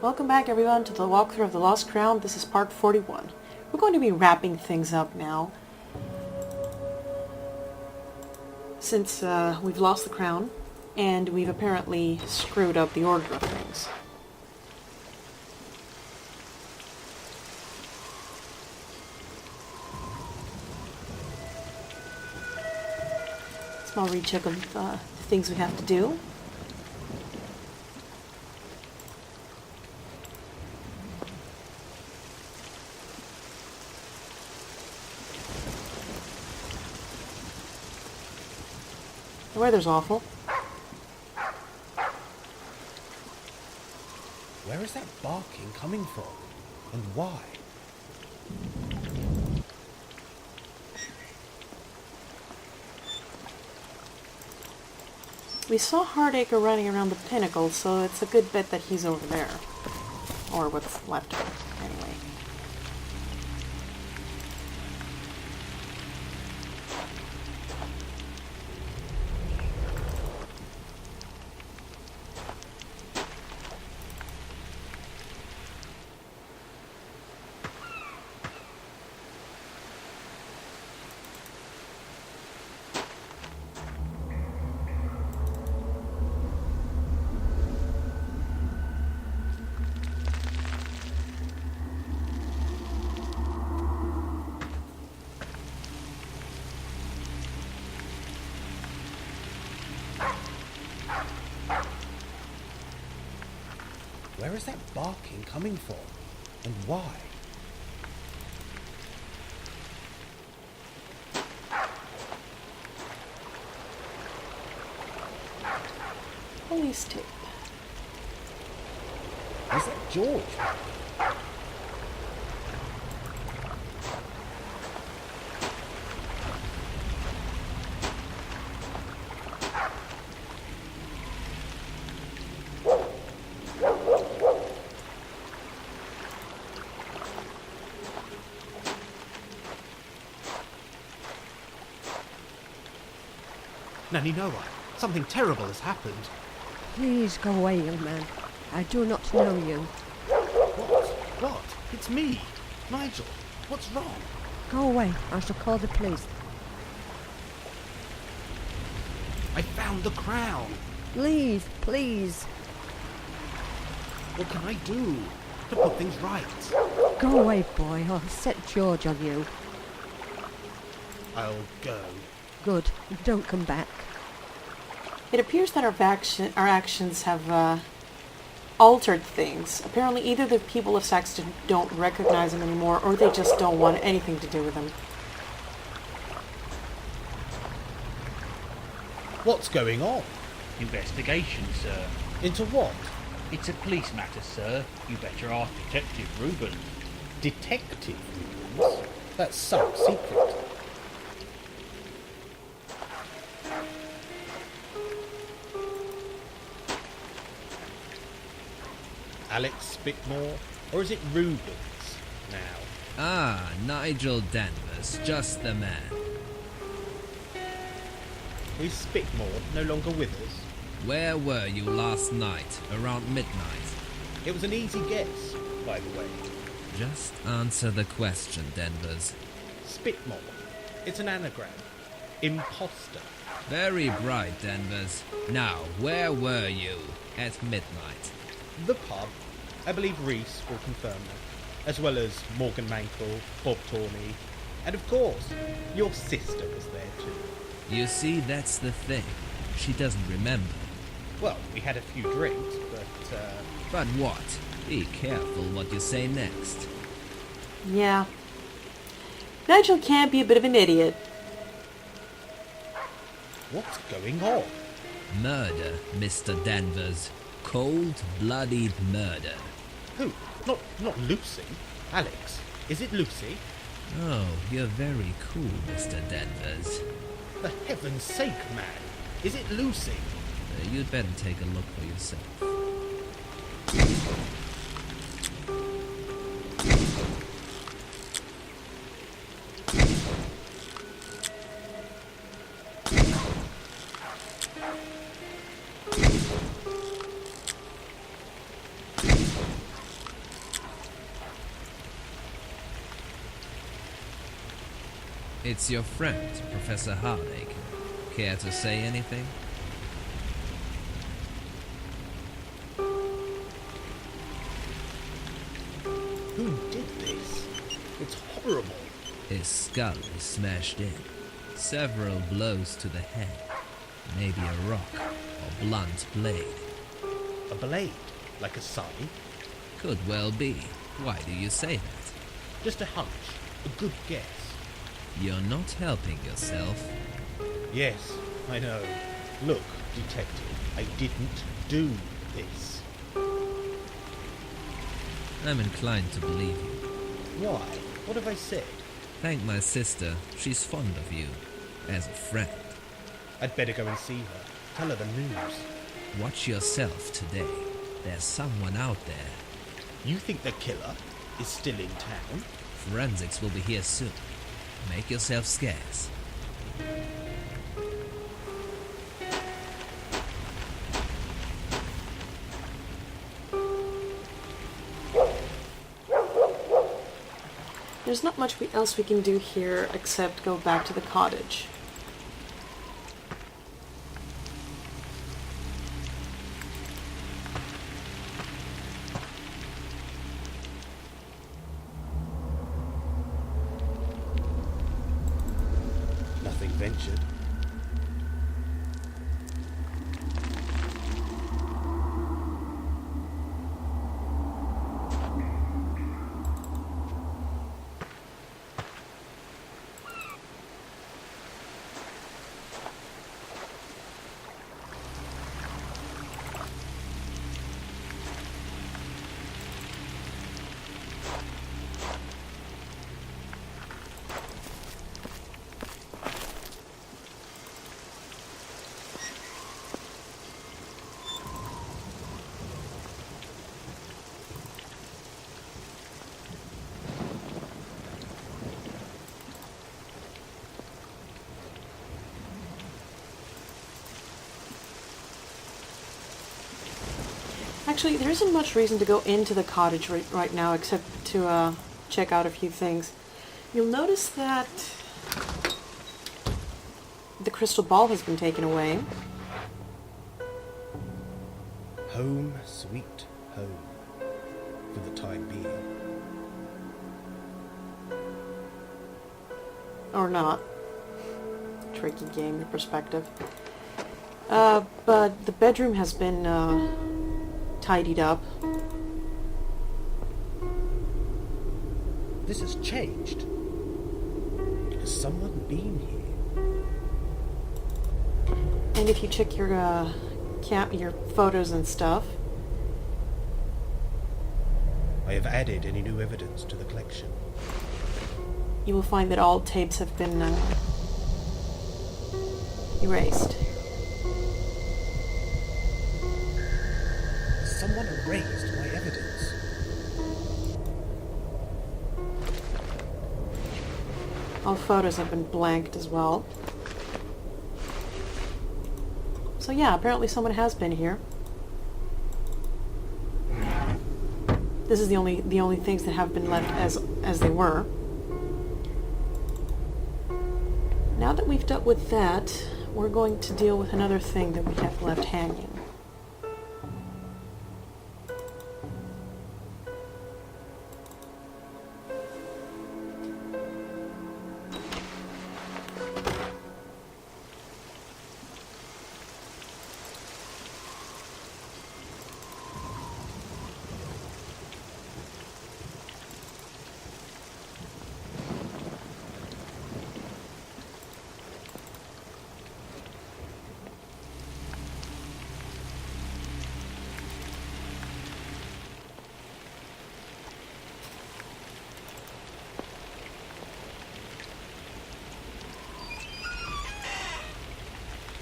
Welcome back everyone to the walkthrough of the Lost Crown. This is part 41. We're going to be wrapping things up now. Since we've lost the crown, and we've apparently screwed up the order of things. Small recheck of things we have to do. The weather's awful. Where is that barking coming from? And why? We saw Hardacre running around the pinnacle, so it's a good bet that he's over there. Or what's left of him, anyway. Where is that barking coming from? And why? Police tape. Is that George? Nanny Noah, something terrible has happened. Please go away, young man. I do not know you. What? It's me, Nigel. What's wrong? Go away. I shall call the police. I found the crown. Leave, please. What can I do to put things right? Go away, boy, or I'll set George on you. I'll go. Good. Don't come back. It appears that our actions have altered things. Apparently either the people of Saxton don't recognize him anymore, or they just don't want anything to do with him. What's going on? Investigation, sir. Into what? It's a police matter, sir. You better ask Detective Reuben. Detective Rubens? That's some secret. Alex Spickmore, or is it Rubens now? Ah, Nigel Danvers, just the man. Is Spickmore no longer with us? Where were you last night, around midnight? It was an easy guess, by the way. Just answer the question, Danvers. Spickmore. It's an anagram. Imposter. Very bright, Danvers. Now, where were you at midnight? The pub. I believe Reese will confirm that. As well as Morgan Mankell, Bob Tawney, and of course, your sister was there too. You see, that's the thing. She doesn't remember. Well, we had a few drinks, but But what? Be careful what you say next. Yeah. Nigel can be a bit of an idiot. what's going on? Murder, Mr. Danvers. Cold-blooded murder. Who? Not Lucy. Alex, is it Lucy? Oh, you're very cool, Mr. Danvers. For heaven's sake, man. Is it Lucy? You'd better take a look for yourself. It's your friend, Professor Hardacre. Care to say anything? Who did this? It's horrible. His skull is smashed in. Several blows to the head. Maybe a rock or blunt blade. A blade? Like a scythe? Could well be. Why do you say that? Just a hunch. A good guess. You're not helping yourself. Yes, I know. Look, detective, I didn't do this. I'm inclined to believe you. Why? What have I said? Thank my sister. She's fond of you. As a friend. I'd better go and see her. Tell her the news. Watch yourself today. There's someone out there. You think the killer is still in town? Forensics will be here soon. Make yourself scarce. There's not much else we can do here except go back to the cottage. Nothing ventured. Actually, there isn't much reason to go into the cottage right now except to check out a few things. You'll notice that the crystal ball has been taken away. Home, sweet home. For the time being. Or not. Tricky game, your perspective. But the bedroom has been tidied up. This has changed. Has someone been here? And if you check your your photos and stuff, I have added any new evidence to the collection. you will find that all tapes have been erased. Someone erased my evidence. All photos have been blanked as well. So yeah, apparently someone has been here. This is the only things that have been left as they were. Now that we've dealt with that, we're going to deal with another thing that we have left hanging.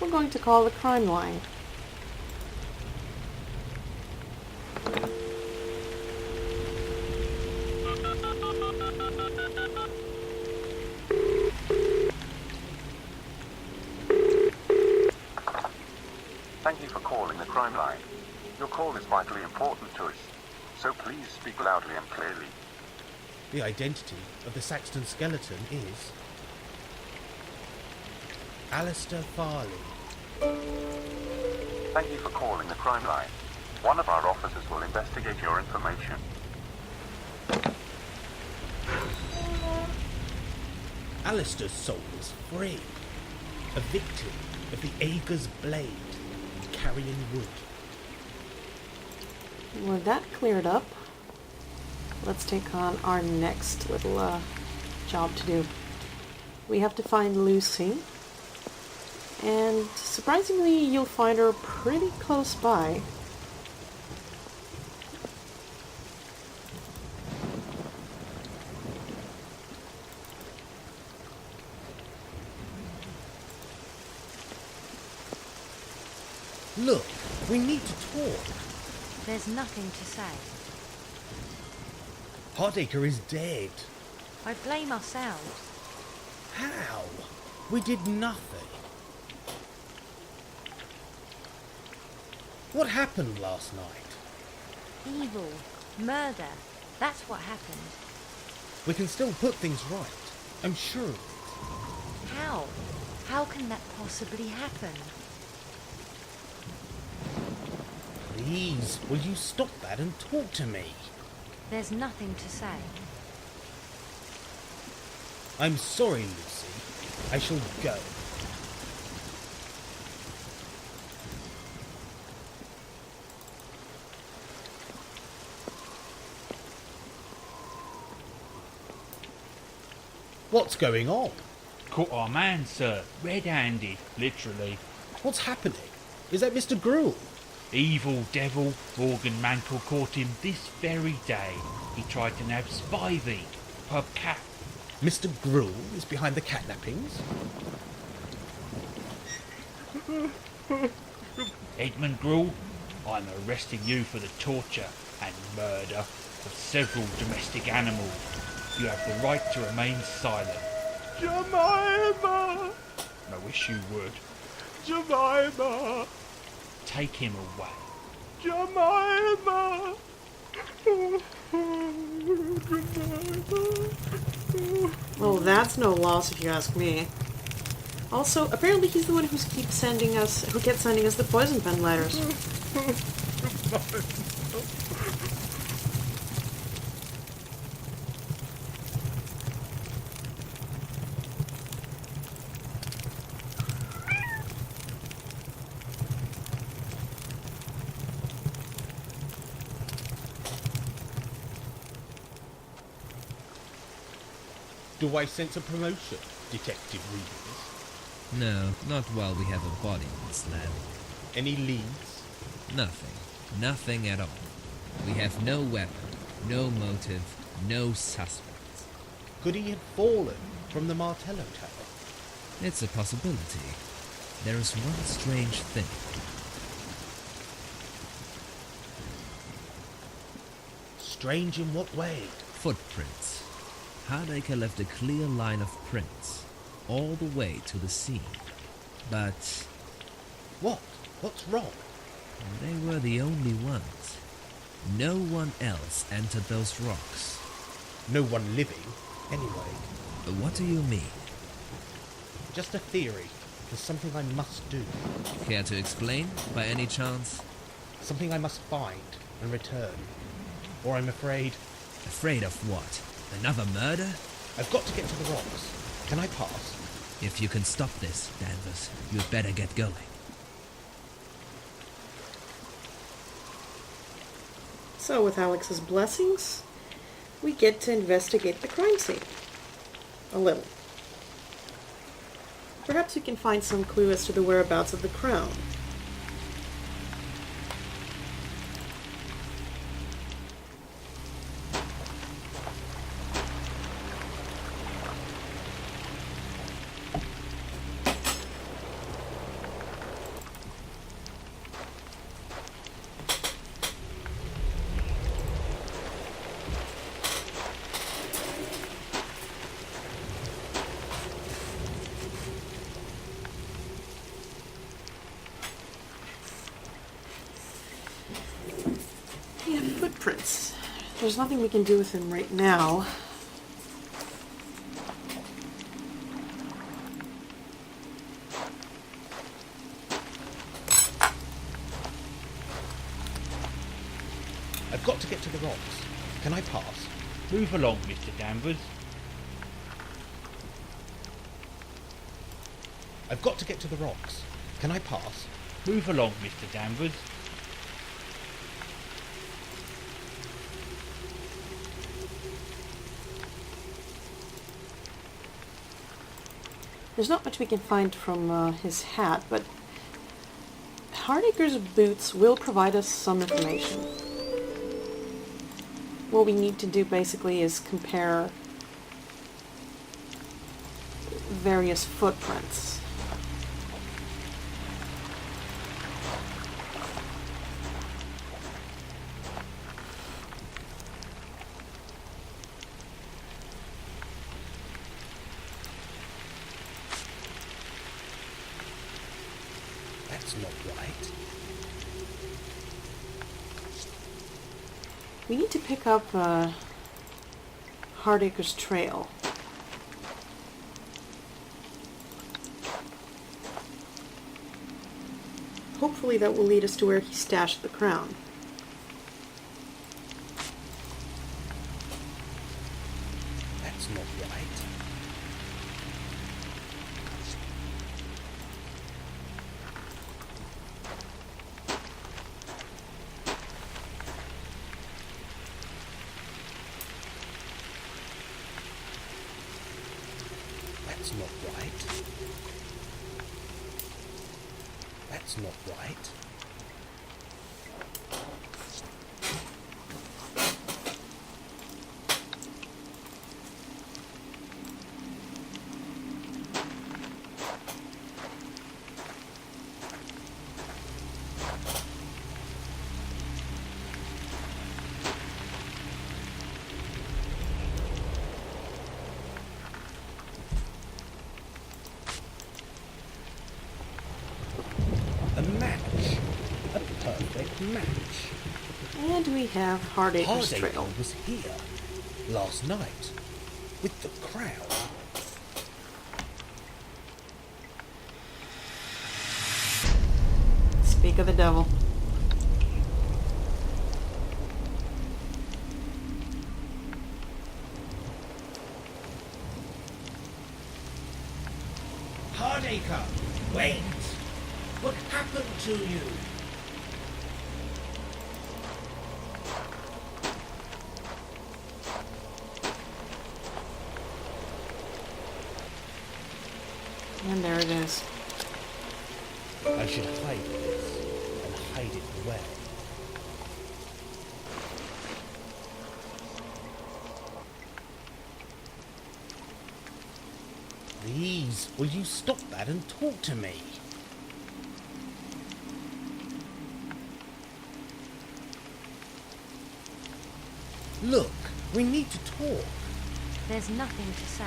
We're going to call the crime line. Thank you for calling the crime line. Your call is vitally important to us, so please speak loudly and clearly. The identity of the Saxton skeleton is... Alistair Farley. Thank you for calling the crime line. One of our officers will investigate your information. Alistair's soul is free. A victim of the Ager's blade, carrying wood. With that cleared up, let's take on our next little job to do. We have to find Lucy, and surprisingly you'll find her pretty close by. Look, we need to talk. There's nothing to say. Hardacre is dead. I blame ourselves. How? We did nothing. What happened last night? Evil. Murder. That's what happened. We can still put things right. I'm sure of it. How? How can that possibly happen? Please, will you stop that and talk to me? There's nothing to say. I'm sorry, Lucy. I shall go. What's going on? Caught our man, sir. Red-handed, literally. What's happening? Is that Mr. Gruel? Evil devil, Morgan Mankle caught him this very day. He tried to nab Spivey, pub cat. Mr. Gruel is behind the catnappings? Edmund Gruel, I'm arresting you for the torture and murder of several domestic animals. You have the right to remain silent. Jemima! I wish you would. Jemima! Take him away. Jemima! Well, that's no loss if you ask me. Also, apparently he's the one who keeps sending us the poison pen letters. Do I sense a promotion, Detective Reeves? No, not while we have a body on this land. Any leads? Nothing. Nothing at all. We have no weapon, no motive, no suspects. Could he have fallen from the Martello Tower? It's a possibility. There is one strange thing. Strange in what way? Footprints. Hardacre left a clear line of prints, all the way to the scene. But What? What's wrong? they were the only ones. No one else entered those rocks. No one living, anyway. What do you mean? Just a theory. There's something I must do. Care to explain, by any chance? Something I must find and return. Or I'm afraid Afraid of what? Another murder? I've got to get to the rocks. Can I pass? If you can stop this, Danvers, you'd better get going. So, with Alex's blessings, we get to investigate the crime scene. A little. Perhaps we can find some clue as to the whereabouts of the crown. Yeah, footprints. There's nothing we can do with them right now. got to get to the rocks. Can I pass? Move along, Mr. Danvers. I've got to get to the rocks. Can I pass? Move along, Mr. Danvers. There's not much we can find from his hat, but Hardacre's boots will provide us some information. What we need to do basically is compare various footprints. That's not right. We need to pick up Hardacre's trail. Hopefully that will lead us to where he stashed the crown. That's not right. That's not right. That's not right. A match. A perfect match. And we have Hardacre's Hardacre trail. was here last night with the crown. Speak of the devil. Hardacre, wait! What happened to you? And there it is. I should hide this, and hide it well. Please, will you stop that and talk to me? Look, we need to talk. There's nothing to say.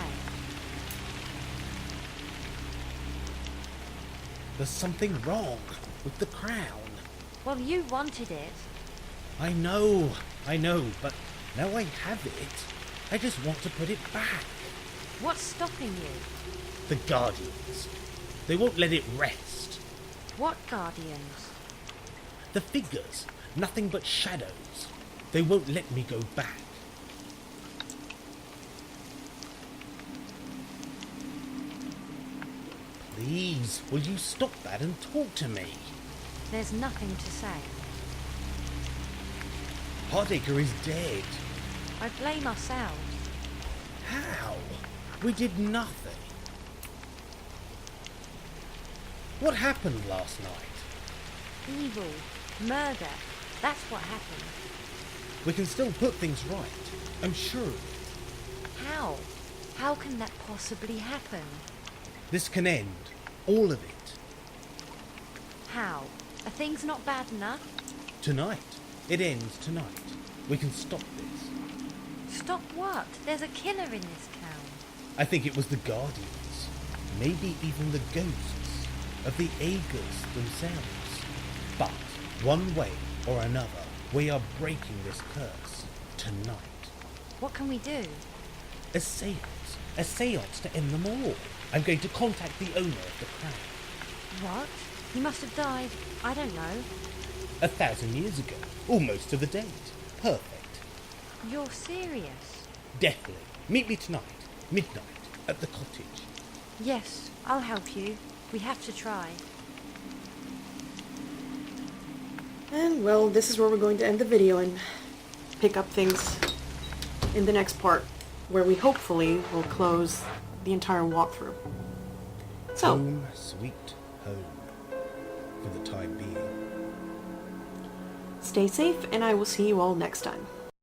There's something wrong with the crown. Well, you wanted it. I know, but now I have it. I just want to put it back. What's stopping you? The Guardians. They won't let it rest. What guardians? The figures, nothing but shadows. They won't let me go back. Please, will you stop that and talk to me? There's nothing to say. Hardacre is dead. I blame ourselves. How? We did nothing. What happened last night? Evil. Murder. That's what happened. We can still put things right. I'm sure of it. How? How can that possibly happen? This can end. All of it. How? Are things not bad enough? Tonight. It ends tonight. We can stop this. Stop what? There's a killer in this town. I think it was the Guardians. Maybe even the ghosts of the Aegers themselves. But, one way or another, we are breaking this curse. Tonight. What can we do? A seance. A seance to end them all. I'm going to contact the owner of the crown. What? He must have died, I don't know. 1,000 years ago. Almost to the date. Perfect. You're serious? Deathly. Meet me tonight, midnight, at the cottage. Yes, I'll help you. We have to try. And, well, this is where we're going to end the video and pick up things in the next part, where we hopefully will close the entire walkthrough. So, Home, sweet home. For the time being. stay safe, and I will see you all next time.